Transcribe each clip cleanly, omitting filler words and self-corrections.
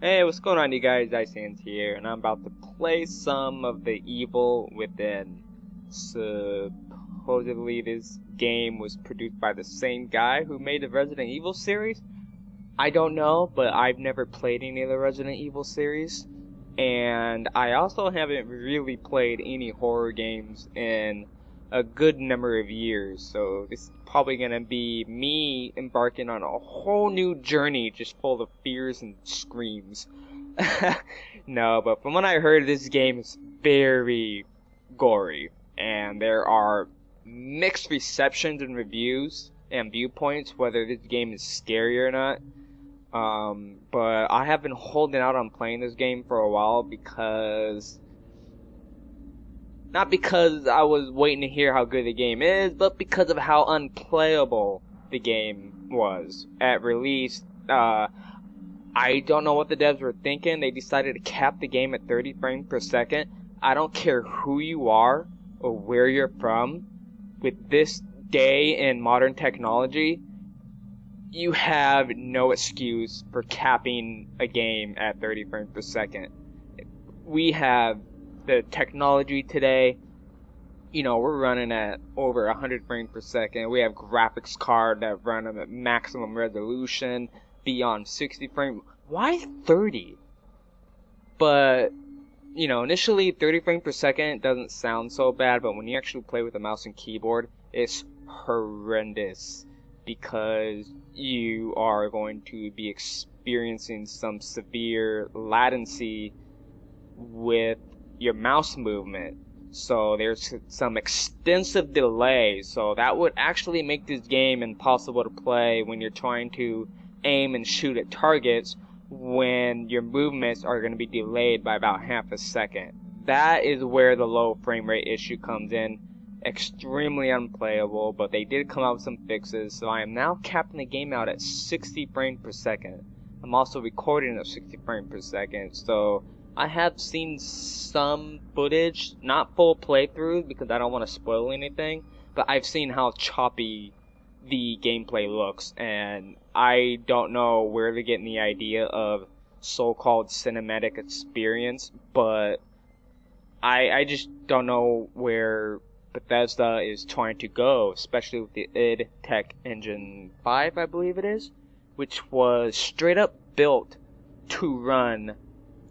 Hey, what's going on, you guys? Icehands here, and I'm about to play some of The Evil Within. Supposedly this game was produced by the same guy who made the Resident Evil series. I don't know, but I've never played any of the Resident Evil series. And I also haven't really played any horror games in a good number of years, so this is probably gonna be me embarking on a whole new journey just full of fears and screams. No, but from what I heard, this game is very gory, and there are mixed receptions and reviews and viewpoints whether this game is scary or not. But I have been holding out on playing this game for a while not because I was waiting to hear how good the game is, but because of how unplayable the game was at release. I don't know what the devs were thinking. They decided to cap the game at 30 frames per second. I don't care who you are or where you're from. With this day in modern technology, you have no excuse for capping a game at 30 frames per second. We have the technology today. You know, we're running at over 100 frames per second. We have graphics cards that run at maximum resolution, beyond 60 frames. Why 30? But, you know, initially 30 frames per second doesn't sound so bad, but when you actually play with a mouse and keyboard, it's horrendous, because you are going to be experiencing some severe latency with your mouse movement. So there's some extensive delay, so that would actually make this game impossible to play when you're trying to aim and shoot at targets, when your movements are going to be delayed by about half a second. That is where the low frame rate issue comes in. Extremely unplayable, but they did come out with some fixes, so I am now capping the game out at 60 frames per second. I'm also recording at 60 frames per second, so I have seen some footage, not full playthroughs because I don't want to spoil anything, but I've seen how choppy the gameplay looks, and I don't know where they're getting the idea of so-called cinematic experience, but I just don't know where Bethesda is trying to go, especially with the id Tech Engine 5, I believe it is, which was straight up built to run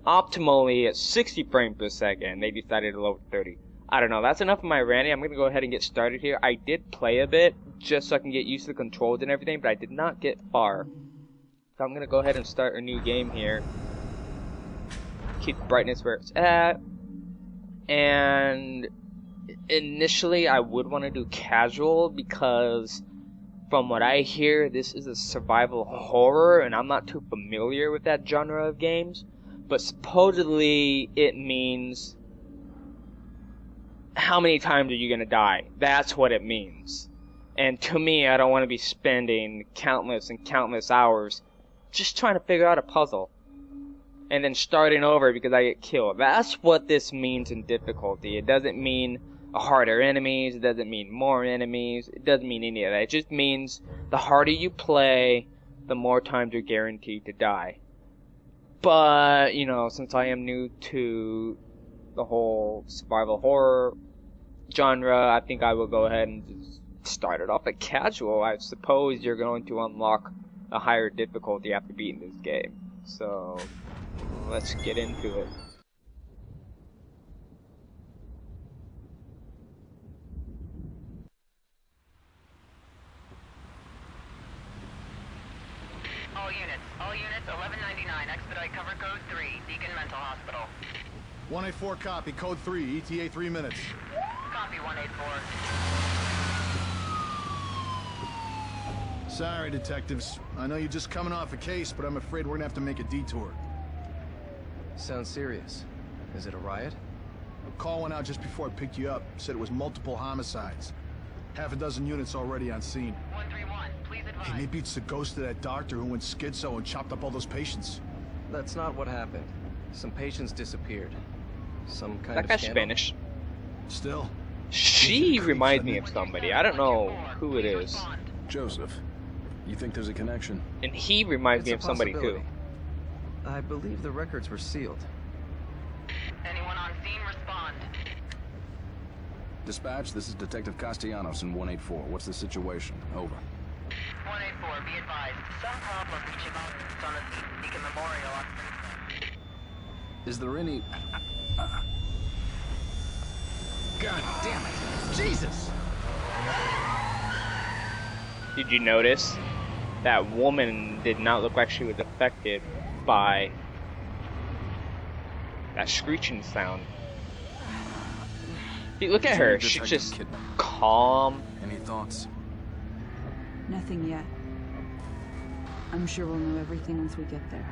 optimally at 60 frames per second. They decided to lower 30. I don't know, that's enough of my ranting. I'm going to go ahead and get started here. I did play a bit, just so I can get used to the controls and everything, but I did not get far. So I'm going to go ahead and start a new game here. Keep the brightness where it's at. And initially I would want to do casual, because from what I hear, this is a survival horror, and I'm not too familiar with that genre of games. But supposedly it means how many times are you going to die? That's what it means. And to me, I don't want to be spending countless and countless hours just trying to figure out a puzzle and then starting over because I get killed. That's what this means in difficulty. It doesn't mean harder enemies, it doesn't mean more enemies, it doesn't mean any of that. It just means the harder you play, the more times you're guaranteed to die. But, you know, since I am new to the whole survival horror genre, I think I will go ahead and just start it off at casual. I suppose you're going to unlock a higher difficulty after beating this game. So, let's get into it. All units, 1199, expedite cover code 3, Deacon Mental Hospital. 184 copy, code 3, ETA 3 minutes. Copy 184. Sorry, detectives. I know you're just coming off a case, but I'm afraid we're gonna have to make a detour. Sounds serious. Is it a riot? A call went out just before I picked you up. Said it was multiple homicides. Half a dozen units already on scene. 131, please advise. Hey, maybe it's the ghost of that doctor who went schizo and chopped up all those patients. That's not what happened. Some patients disappeared. Some kind That of guy's scandal? Spanish. Still, She reminds me of somebody. I don't know who it is. Joseph, you think there's a connection? And he reminds me of It's a somebody too. possibility. I believe the records were sealed. Anyone on scene, respond. Dispatch, this is Detective Castellanos in 184. What's the situation? Over. 184, be advised. Some problem reaching out on the Beacon Memorial on... Is there any... God damn it! Jesus! Did you notice? That woman did not look like she was affected by that screeching sound. See, look at her. She's just calm. Any thoughts? Nothing yet. I'm sure we'll know everything once we get there.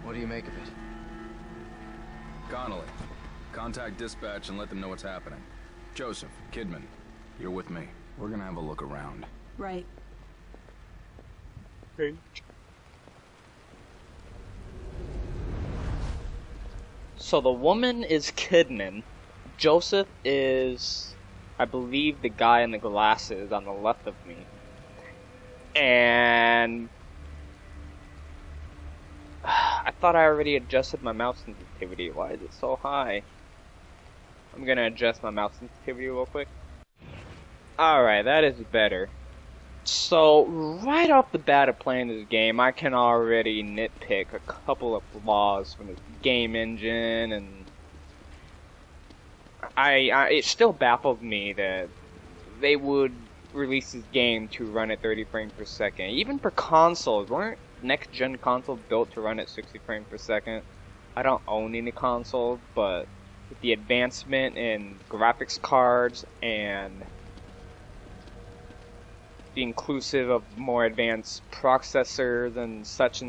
What do you make of it? Connolly, contact dispatch and let them know what's happening. Joseph, Kidman, you're with me. We're gonna have a look around. Right. So the woman is Kidman. Joseph is, I believe, the guy in the glasses on the left of me. And I thought I already adjusted my mouse sensitivity. Why is it so high? I'm gonna adjust my mouse sensitivity real quick. Alright, that is better. So, right off the bat of playing this game, I can already nitpick a couple of flaws from this game engine, and it still baffles me that they would release this game to run at 30 frames per second. Even for consoles, weren't next-gen consoles built to run at 60 frames per second? I don't own any consoles, but with the advancement in graphics cards and the inclusive of more advanced processors and such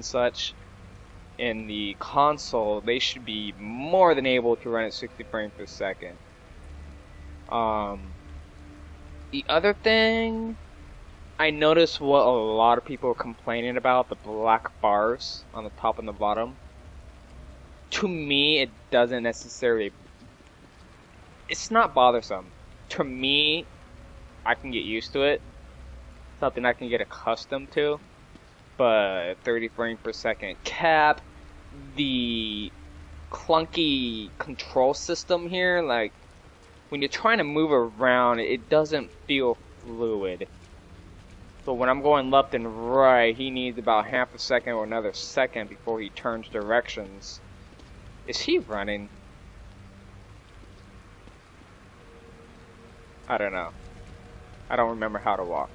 in the console, they should be more than able to run at 60 frames per second. The other thing, I noticed what a lot of people are complaining about, the black bars on the top and the bottom. To me, it doesn't necessarily... It's not bothersome. To me, I can get used to it. Something I can get accustomed to. But 30 frames per second cap, the clunky control system here, like, when you're trying to move around, it doesn't feel fluid. So when I'm going left and right, he needs about half a second or another second before he turns directions. Is he running? I don't know. I don't remember how to walk.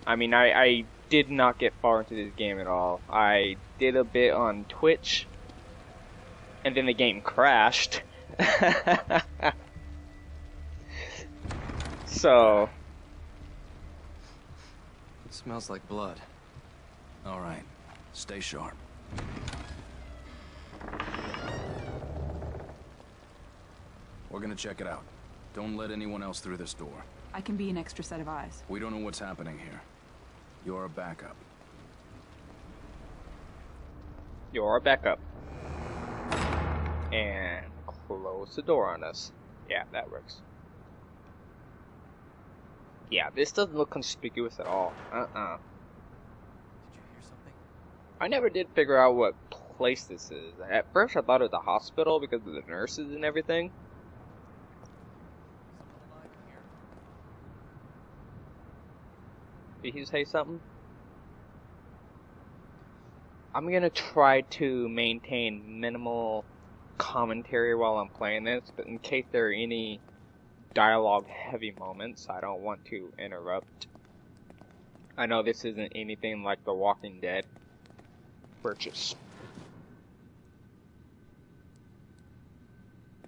I did not get far into this game at all. I did a bit on Twitch, and then the game crashed. So... It smells like blood. All right, stay sharp. We're gonna check it out. Don't let anyone else through this door. I can be an extra set of eyes. We don't know what's happening here. You're a backup. You're a backup. And close the door on us. Yeah, that works. Yeah, this doesn't look conspicuous at all. Did you hear something? I never did figure out what place this is. At first I thought it was a hospital because of the nurses and everything. Someone alive in here? Did he say something? I'm gonna try to maintain minimal commentary while I'm playing this, but in case there are any dialogue heavy moments, I don't want to interrupt. I know this isn't anything like The Walking Dead. Purchase.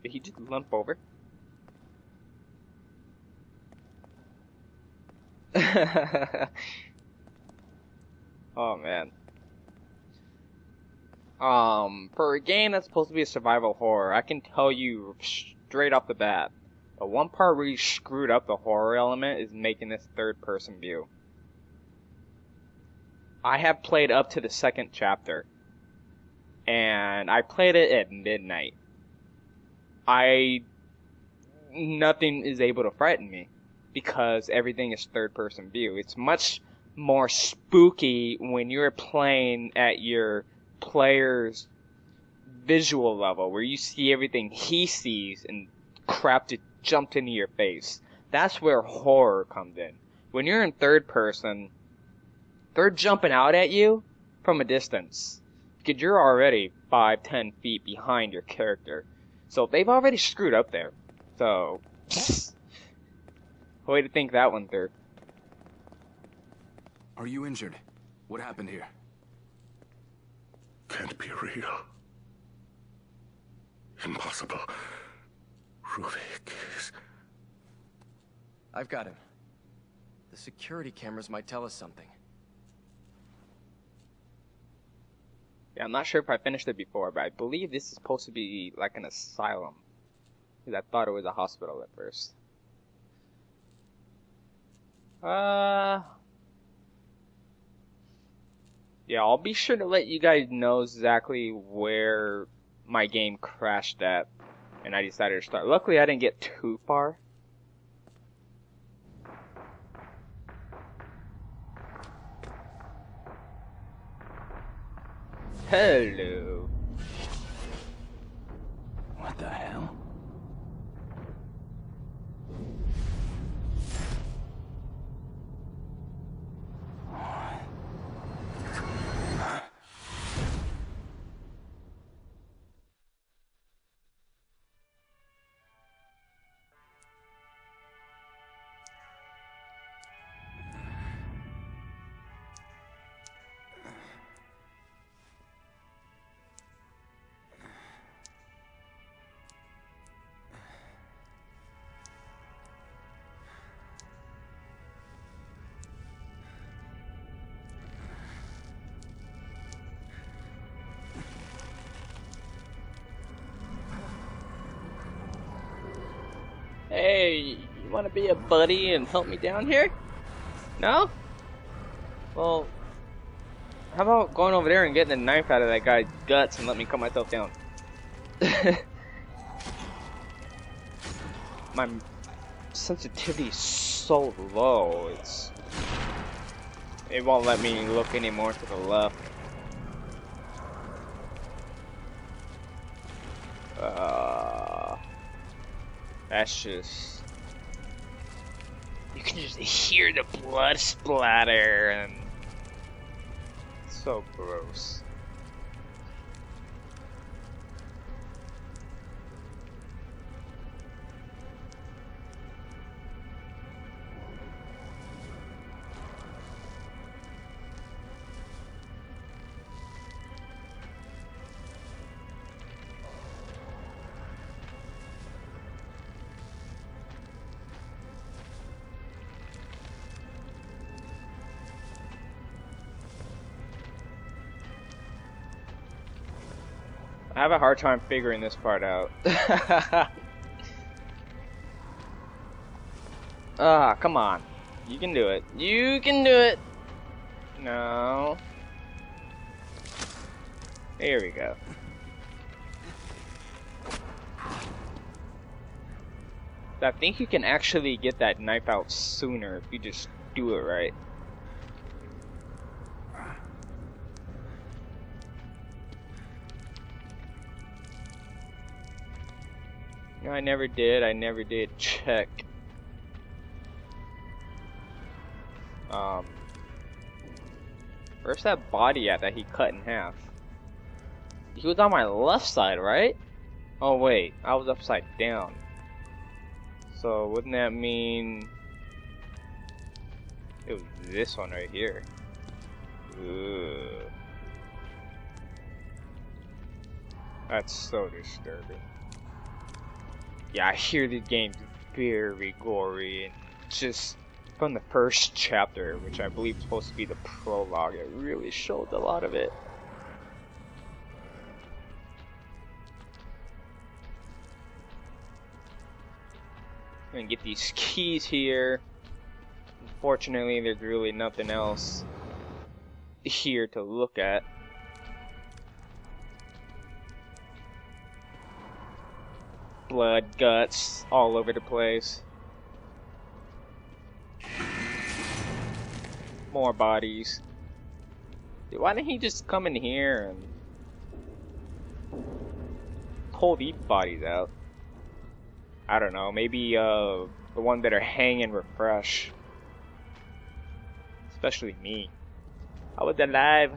Did he just limp over? Oh man. For a game that's supposed to be a survival horror, I can tell you straight off the bat, the one part really screwed up the horror element is making this third-person view. I have played up to the second chapter, and I played it at midnight. Nothing is able to frighten me, because everything is third-person view. It's much more spooky when you're playing at your player's visual level, where you see everything he sees and crap just jumped into your face. That's where horror comes in. When you're in third person, they're jumping out at you from a distance, because you're already 5-10 feet behind your character. So they've already screwed up there. So, way to think that one through. Are you injured? What happened here? Can't be real. Impossible. Ruvik is... I've got him. The security cameras might tell us something. Yeah, I'm not sure if I finished it before, but I believe this is supposed to be like an asylum. Because I thought it was a hospital at first. Yeah, I'll be sure to let you guys know exactly where my game crashed at, and I decided to start. Luckily, I didn't get too far. Hello. What the hell? Hey, you want to be a buddy and help me down here? No? Well, how about going over there and getting the knife out of that guy's guts and let me cut myself down? My sensitivity is so low, it won't let me look anymore to the left. That's just... You can just hear the blood splatter, and... It's so gross. I have a hard time figuring this part out. Ah, come on. You can do it. You can do it! No. Here we go. I think you can actually get that knife out sooner if you just do it right. No, I never did check. Where's that body at that he cut in half? He was on my left side, right? Oh wait, I was upside down. So wouldn't that mean it was this one right here? Ugh. That's so disturbing. Yeah, I hear the game's very gory, and just from the first chapter, which I believe is supposed to be the prologue, it really showed a lot of it. I'm gonna get these keys here. Unfortunately, there's really nothing else here to look at. Blood, guts, all over the place. More bodies. Dude, why didn't he just come in here and pull these bodies out? I don't know, maybe the ones that are hanging refresh. Especially me. I was alive.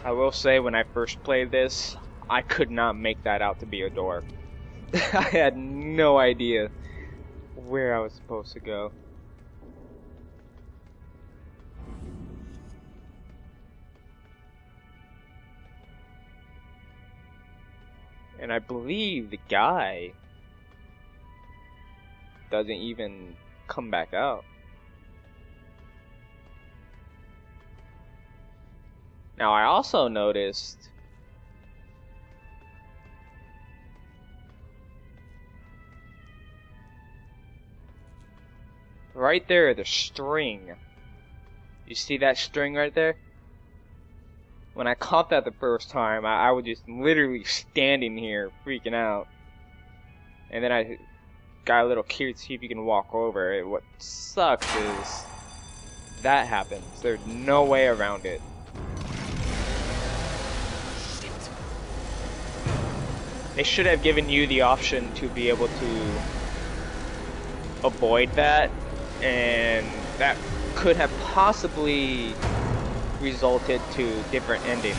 I will say, when I first played this, I could not make that out to be a door. I had no idea where I was supposed to go. And I believe the guy doesn't even come back out. Now, I also noticed right there, the string. You see that string right there? When I caught that the first time, I was just literally standing here freaking out. And then I got a little curious to see if you can walk over it. What sucks is that happens. There's no way around it. They should have given you the option to be able to avoid that, and that could have possibly resulted to different endings.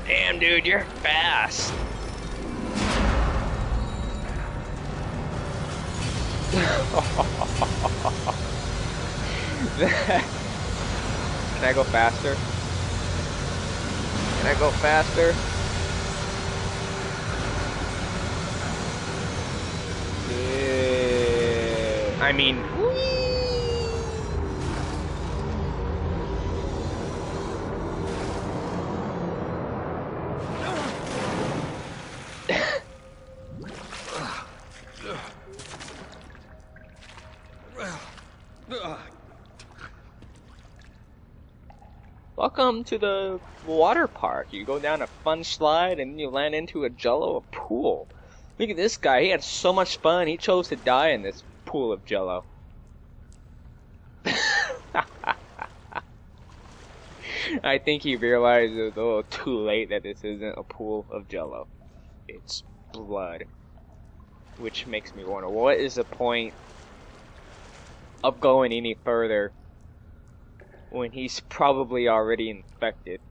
Damn, dude, you're fast. Can I go faster? Can I go faster? I mean, welcome to the water park. You go down a fun slide and then you land into a Jello pool. Look at this guy, he had so much fun, he chose to die in this pool of Jello. I think he realized it was a little too late that this isn't a pool of Jello. It's blood. Which makes me wonder, what is the point of going any further when he's probably already infected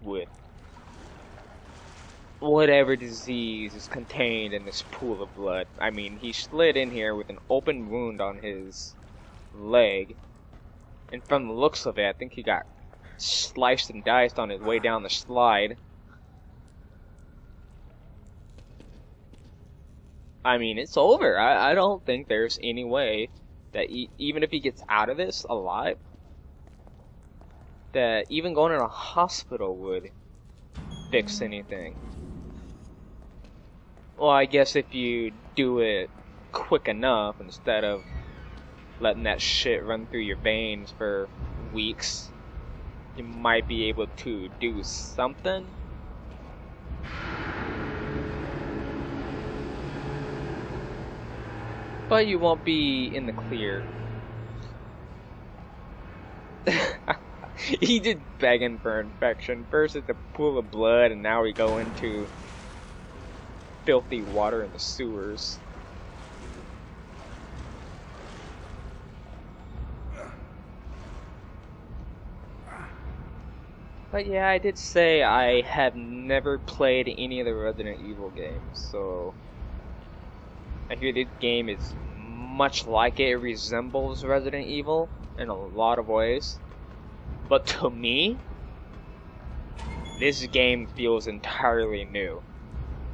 with whatever disease is contained in this pool of blood. I mean, he slid in here with an open wound on his leg, and from the looks of it, I think he got sliced and diced on his way down the slide. I mean, it's over. I don't think there's any way that even if he gets out of this alive, that even going to a hospital would fix anything. Well, I guess if you do it quick enough, instead of letting that shit run through your veins for weeks, you might be able to do something. But you won't be in the clear. He just begging for infection. First it's a pool of blood, and now we go into filthy water in the sewers. But yeah, I did say I have never played any of the Resident Evil games, so I hear this game is much like it. It resembles Resident Evil in a lot of ways. But to me, this game feels entirely new.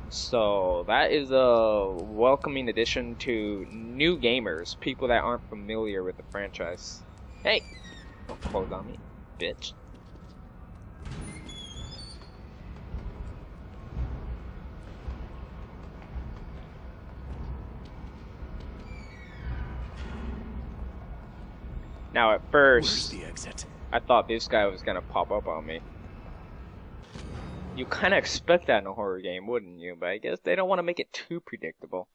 So that is a welcoming addition to new gamers, people that aren't familiar with the franchise. Hey, Don't close on me, bitch. Now at first, Where's the exit? I thought this guy was gonna pop up on me. You kinda expect that in a horror game, wouldn't you? But I guess they don't want to make it too predictable.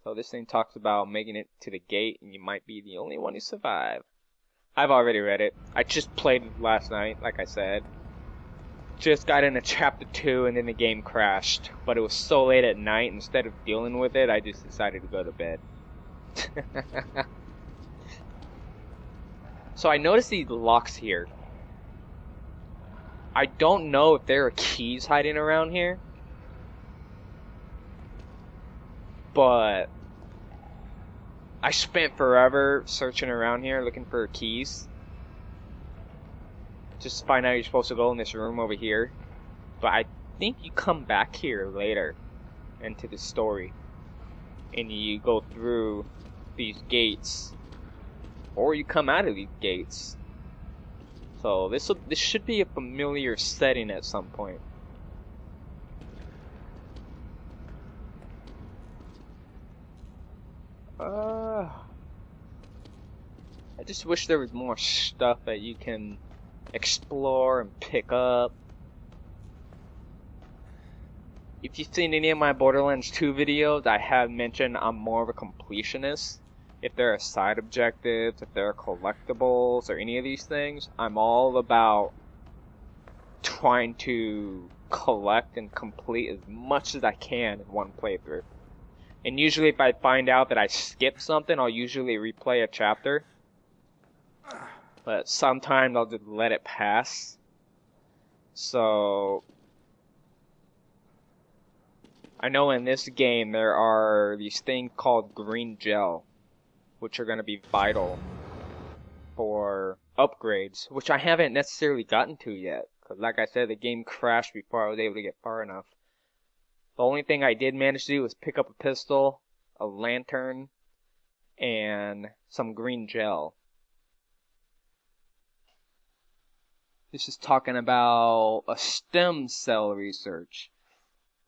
So this thing talks about making it to the gate and you might be the only one who survive. I've already read it. I just played it last night, like I said. Just got into chapter 2 and then the game crashed. But it was so late at night, instead of dealing with it, I just decided to go to bed. So I noticed these locks here. I don't know if there are keys hiding around here. But I spent forever searching around here looking for keys. Just to find out you're supposed to go in this room over here. But I think you come back here later into the story. And you go through these gates. Or you come out of these gates. So this should be a familiar setting at some point. I just wish there was more stuff that you can explore and pick up. If you've seen any of my Borderlands 2 videos, I have mentioned I'm more of a completionist. If there are side objectives, if there are collectibles, or any of these things, I'm all about trying to collect and complete as much as I can in one playthrough. And usually if I find out that I skipped something, I'll usually replay a chapter. But sometimes I'll just let it pass. So I know in this game there are these things called green gel, which are going to be vital for upgrades, which I haven't necessarily gotten to yet. Because like I said, the game crashed before I was able to get far enough. The only thing I did manage to do was pick up a pistol, a lantern, and some green gel. This is talking about a stem cell research.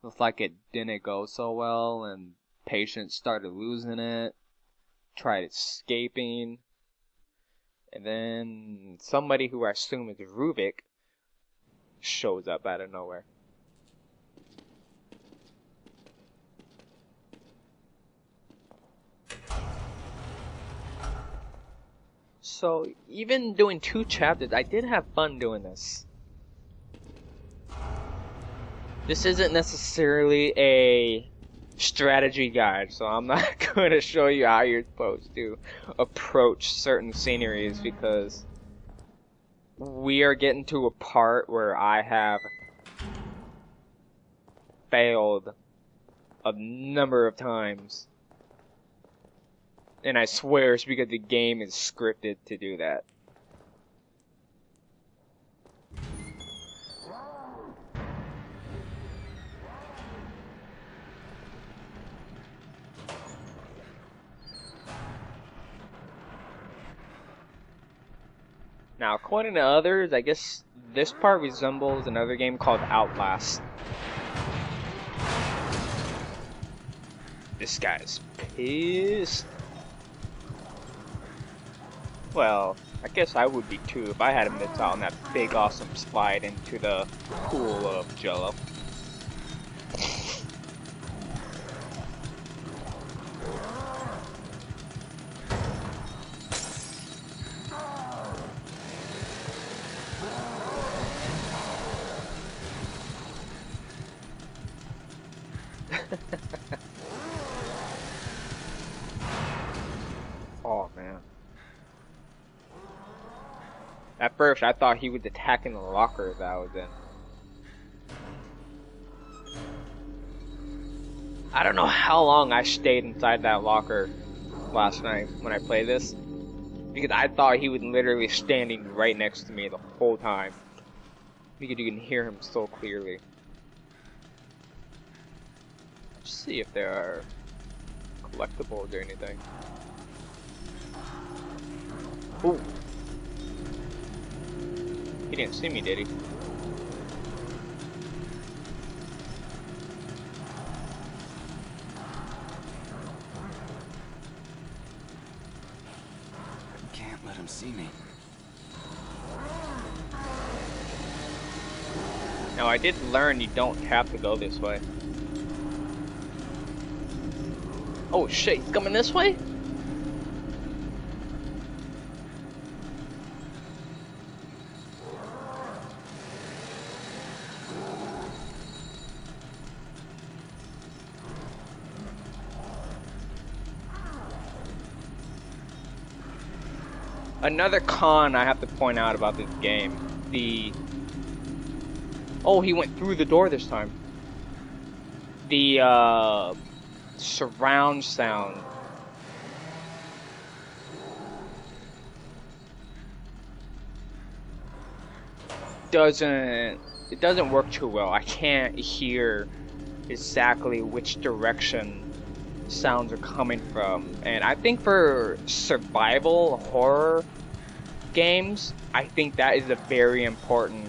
Looks like it didn't go so well, and patients started losing it, tried escaping, and then somebody who I assume is Rubik shows up out of nowhere. So, even doing 2 chapters, I did have fun doing this. This isn't necessarily a strategy guide, so I'm not going to show you how you're supposed to approach certain sceneries, because we are getting to a part where I have failed a number of times. And I swear it's because the game is scripted to do that. Now, according to others, I guess this part resembles another game called Outlast. This guy's pissed. Well, I guess I would be too if I had him miss out on that big awesome slide into the pool of jello. Oh man. At first, I thought he was attacking the locker that I was in. I don't know how long I stayed inside that locker last night when I played this, because I thought he was literally standing right next to me the whole time, because you can hear him so clearly. Let's see if there are collectibles or anything. Ooh. He didn't see me, did he? Can't let him see me. Now, I did learn you don't have to go this way. Oh shit, he's coming this way? Another con I have to point out about this game, oh, he went through the door this time. The surround sound. It doesn't work too well. I can't hear exactly which direction sounds are coming from, and I think for survival horror games, I think that is a very important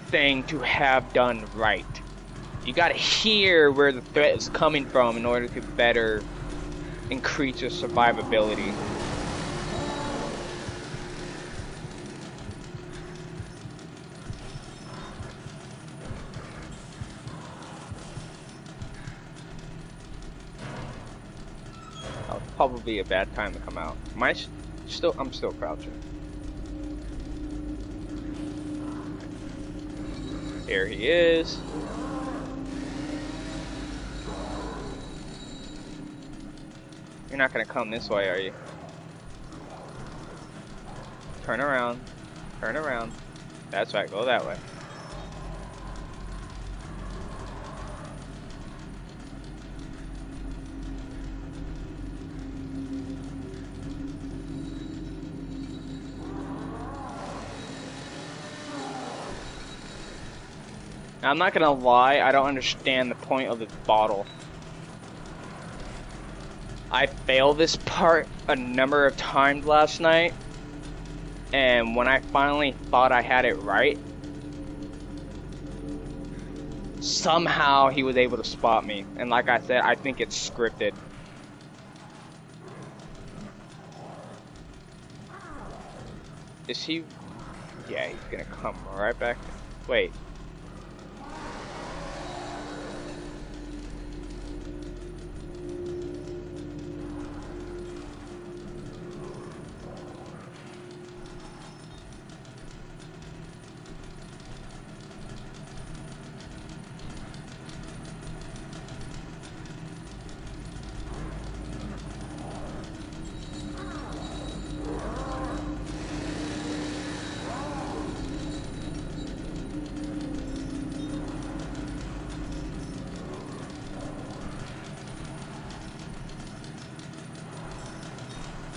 thing to have done right. You gotta hear where the threat is coming from in order to better increase your survivability. Probably a bad time to come out. I'm still crouching. Here he is. You're not gonna come this way, are you? Turn around. Turn around. That's right, go that way. Now, I'm not gonna lie, I don't understand the point of this bottle. I failed this part a number of times last night, and when I finally thought I had it right, somehow he was able to spot me. And like I said, I think it's scripted. Is he? Yeah, he's gonna come right back. Wait.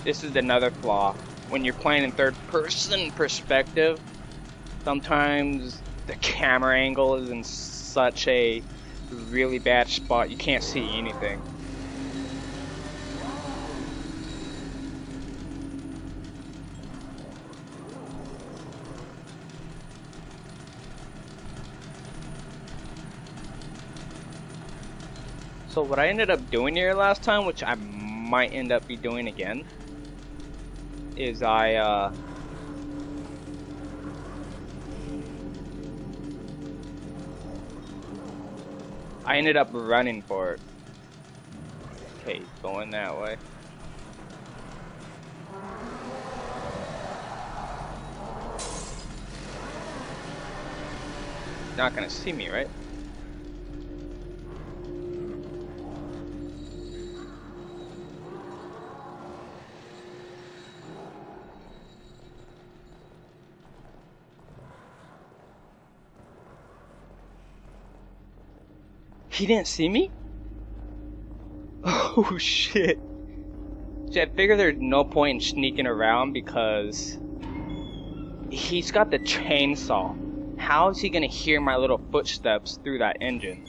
This is another flaw. When you're playing in third-person perspective, sometimes the camera angle is in such a really bad spot you can't see anything. So what I ended up doing here last time, which I might end up be doing again, is I ended up running for it. Okay, going that way. Not gonna see me, right? He didn't see me? Oh shit. See, I figure there's no point in sneaking around because he's got the chainsaw. How is he gonna hear my little footsteps through that engine?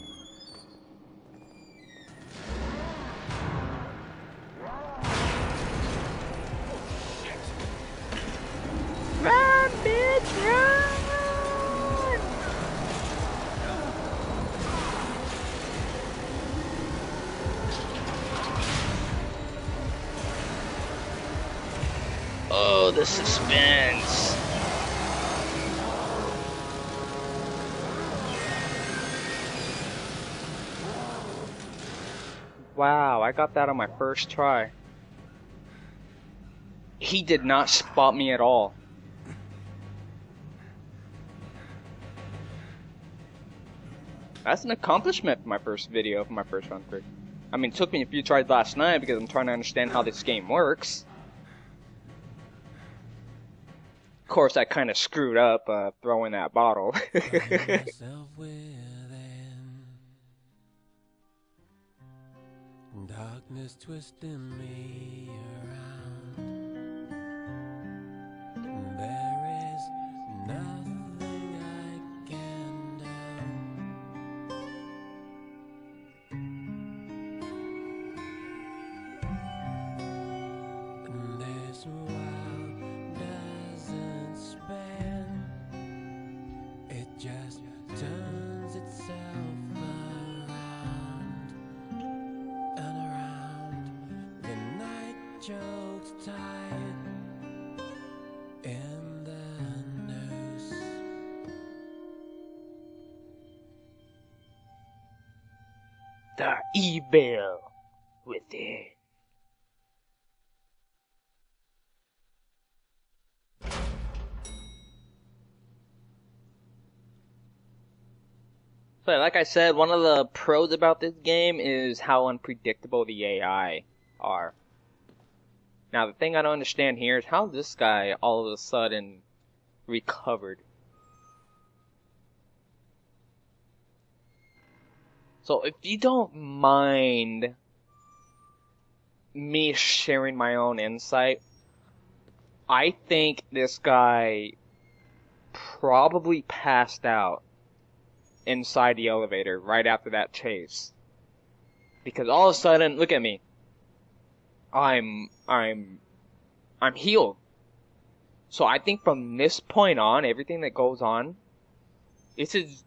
The suspense. Wow, I got that on my first try. He did not spot me at all. That's an accomplishment for my first video, for my first run through. I mean, it took me a few tries last night because I'm trying to understand how this game works. Of course, I kind of screwed up throwing that bottle. Darkness twisting me around. There is nothing I can do. And this world doesn't spin, it just turns itself around and around. The night chokes tight in the noose. The evil within. So, like I said, one of the pros about this game is how unpredictable the AI are. Now, the thing I don't understand here is how this guy all of a sudden recovered. So, if you don't mind me sharing my own insight, I think this guy probably passed out inside the elevator right after that chase. Because all of a sudden, look at me. I'm healed. So I think from this point on, everything that goes on, this is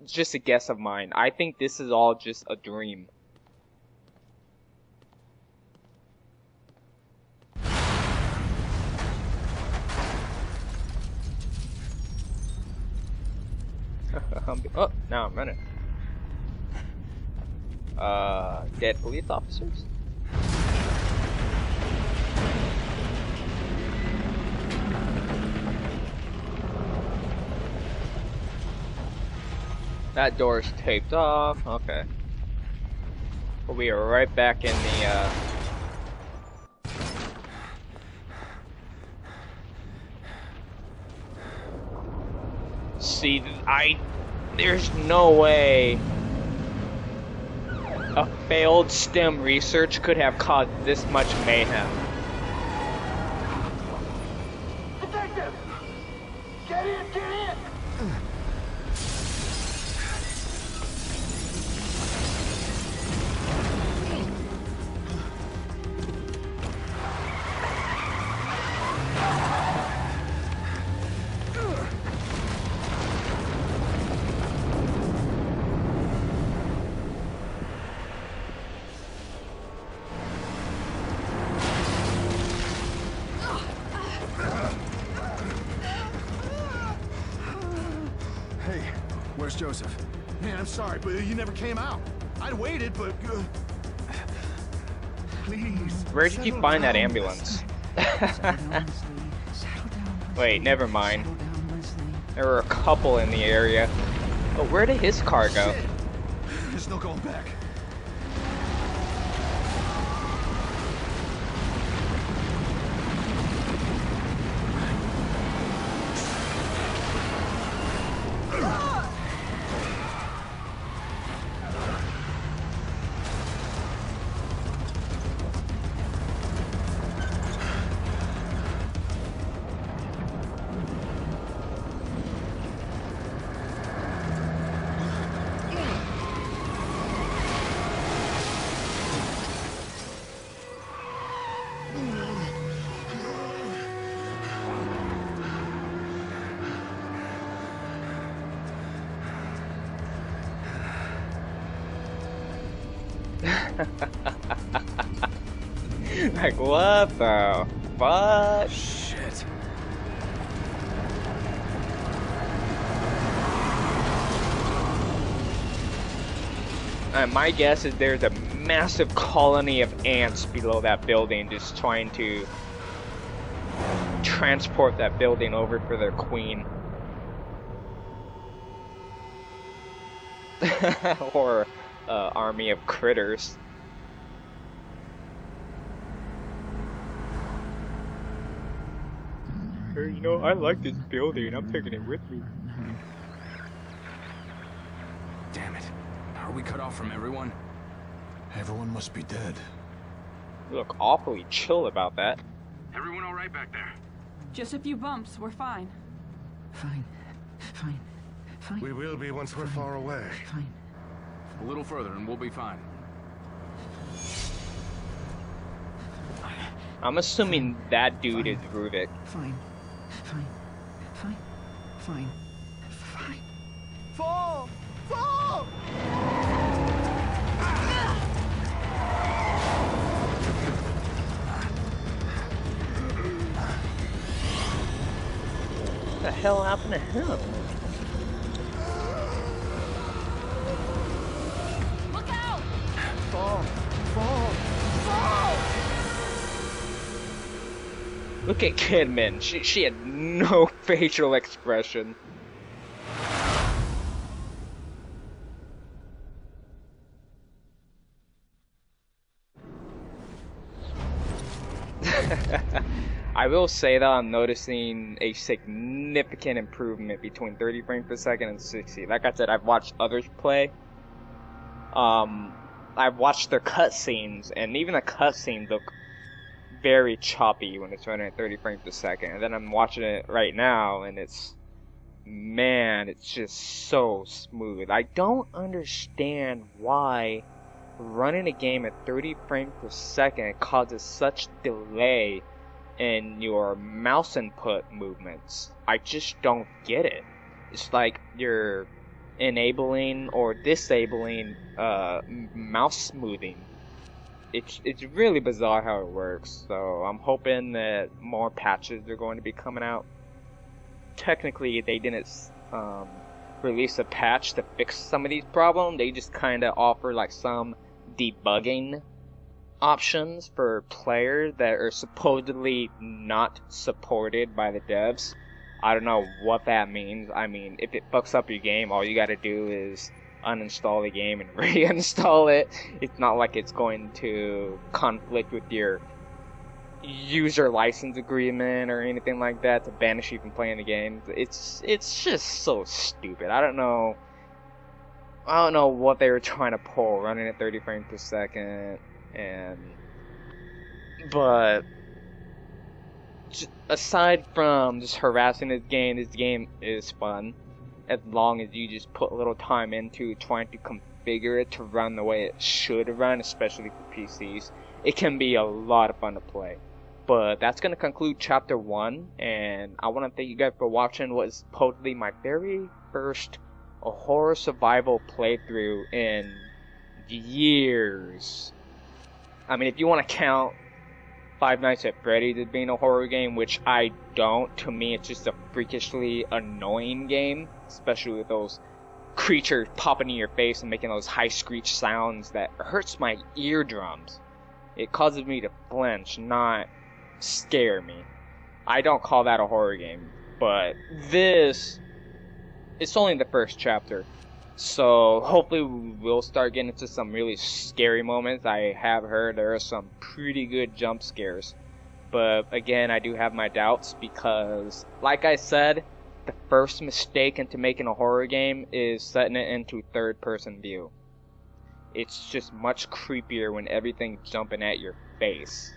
just a guess of mine. I think this is all just a dream. Oh, now I'm running. Dead police officers? That door's taped off, okay. But we are right back in the, See, there's no way a failed STEM research could have caused this much mayhem. Detective! Get in, get in! Where's Joseph? Man, I'm sorry, but you never came out. I'd waited, but... Please. Where did you find that ambulance? Wait, never mind. There were a couple in the area. But where did his car go? There's no going back. Like, what though? fuck? Shit. My guess is there's a massive colony of ants below that building just trying to transport that building over for their queen. Or army of critters. Hey, you know, I like this building. I'm taking it with me. Damn it. Are we cut off from everyone? Everyone must be dead. You look awfully chill about that. Everyone all right back there? Just a few bumps. We're fine. Fine. Fine. Fine. We will be once we're far away. Fine. A little further and we'll be fine. I'm assuming that dude is Ruvik. Fine. Fine. Fine. Fine. Fine. Fall! Fall! What the hell happened to him? Look out! Fall! Fall! Fall! Look at Kidman. She had no facial expression. I will say that I'm noticing a significant improvement between 30 frames per second and 60. Like I said, I've watched others play. I've watched their cutscenes, and even the cutscenes look very choppy when it's running at 30 frames per second. And then I'm watching it right now, and it's, man, it's just so smooth. I don't understand why running a game at 30 frames per second causes such delay in your mouse input movements. I just don't get it. It's like you're enabling or disabling mouse smoothing. It's really bizarre how it works. So I'm hoping that more patches are going to be coming out. Technically, they didn't release a patch to fix some of these problems. They just kind of offer like some debugging options for players that are supposedly not supported by the devs. I don't know what that means. I mean, if it fucks up your game, all you gotta do is uninstall the game and reinstall it. It's not like it's going to conflict with your user license agreement or anything like that to banish you from playing the game. It's just so stupid. I don't know what they were trying to pull running at 30 frames per second. But aside from just harassing this game is fun as long as you just put a little time into trying to configure it to run the way it should run, especially for PCs. It can be a lot of fun to play. But that's going to conclude chapter 1, and I want to thank you guys for watching what is supposedly my very first horror survival playthrough in years. I mean, if you want to count Five Nights at Freddy's as being a horror game, which I don't, to me it's just a freakishly annoying game, especially with those creatures popping in your face and making those high screech sounds that hurts my eardrums. It causes me to flinch, not scare me. I don't call that a horror game, but this, it's only the first chapter. So hopefully we'll start getting into some really scary moments. I have heard there are some pretty good jump scares. But again, I do have my doubts because, like I said, the first mistake into making a horror game is setting it into third-person view. It's just much creepier when everything's jumping at your face.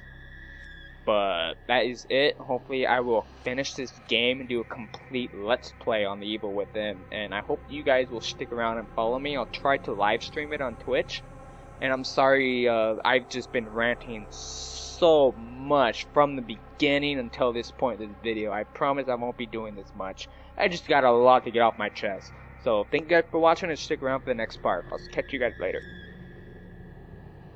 But that is it. Hopefully I will finish this game and do a complete Let's Play on The Evil Within. And I hope you guys will stick around and follow me. I'll try to live stream it on Twitch. And I'm sorry, I've just been ranting so much from the beginning until this point in this video. I promise I won't be doing this much. I just got a lot to get off my chest. So thank you guys for watching and stick around for the next part. I'll catch you guys later.